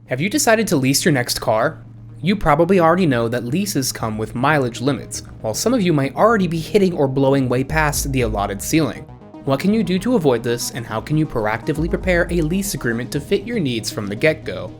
Have you decided to lease your next car? You probably already know that leases come with mileage limits, while some of you might already be hitting or blowing way past the allotted ceiling. What can you do to avoid this, and how can you proactively prepare a lease agreement to fit your needs from the get-go?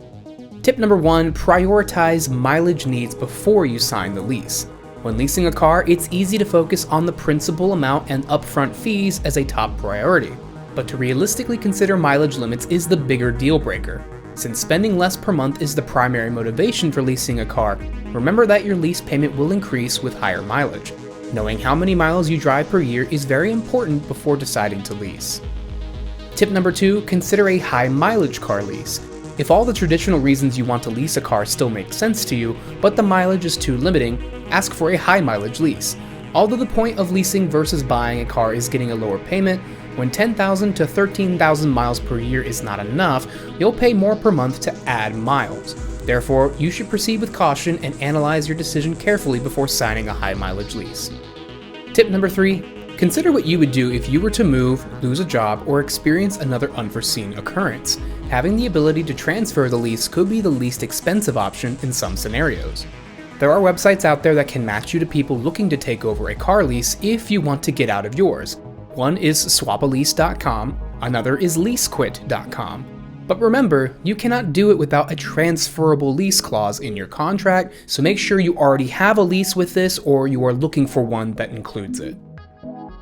Tip number 1, prioritize mileage needs before you sign the lease. When leasing a car, it's easy to focus on the principal amount and upfront fees as a top priority, but to realistically consider mileage limits is the bigger deal breaker. Since spending less per month is the primary motivation for leasing a car, remember that your lease payment will increase with higher mileage. Knowing how many miles you drive per year is very important before deciding to lease. Tip number 2, consider a high mileage car lease. If all the traditional reasons you want to lease a car still make sense to you, but the mileage is too limiting, ask for a high mileage lease. Although the point of leasing versus buying a car is getting a lower payment, when 10,000 to 13,000 miles per year is not enough, you'll pay more per month to add miles. Therefore, you should proceed with caution and analyze your decision carefully before signing a high mileage lease. Tip number 3, consider what you would do if you were to move, lose a job, or experience another unforeseen occurrence. Having the ability to transfer the lease could be the least expensive option in some scenarios. There are websites out there that can match you to people looking to take over a car lease if you want to get out of yours. One is swapalease.com, another is leasequit.com. But remember, you cannot do it without a transferable lease clause in your contract, so make sure you already have a lease with this or you are looking for one that includes it.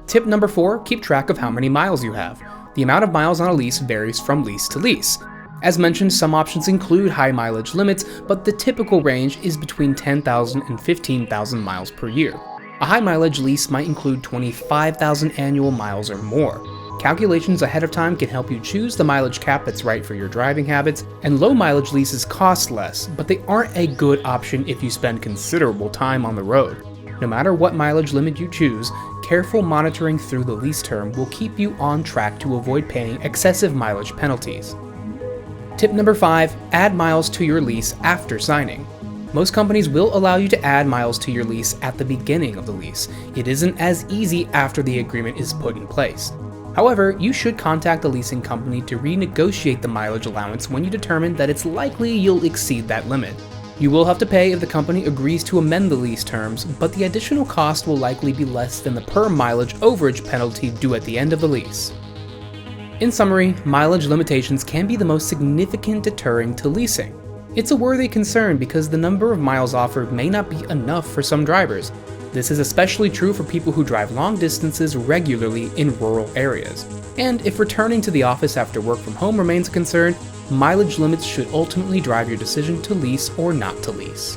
Tip number 4, keep track of how many miles you have. The amount of miles on a lease varies from lease to lease. As mentioned, some options include high mileage limits, but the typical range is between 10,000 and 15,000 miles per year. A high mileage lease might include 25,000 annual miles or more. Calculations ahead of time can help you choose the mileage cap that's right for your driving habits, and low mileage leases cost less, but they aren't a good option if you spend considerable time on the road. No matter what mileage limit you choose, careful monitoring through the lease term will keep you on track to avoid paying excessive mileage penalties. Tip number 5, add miles to your lease after signing. Most companies will allow you to add miles to your lease at the beginning of the lease. It isn't as easy after the agreement is put in place. However, you should contact the leasing company to renegotiate the mileage allowance when you determine that it's likely you'll exceed that limit. You will have to pay if the company agrees to amend the lease terms, but the additional cost will likely be less than the per mileage overage penalty due at the end of the lease. In summary, mileage limitations can be the most significant deterrent to leasing. It's a worthy concern because the number of miles offered may not be enough for some drivers. This is especially true for people who drive long distances regularly in rural areas. And if returning to the office after work from home remains a concern, mileage limits should ultimately drive your decision to lease or not to lease.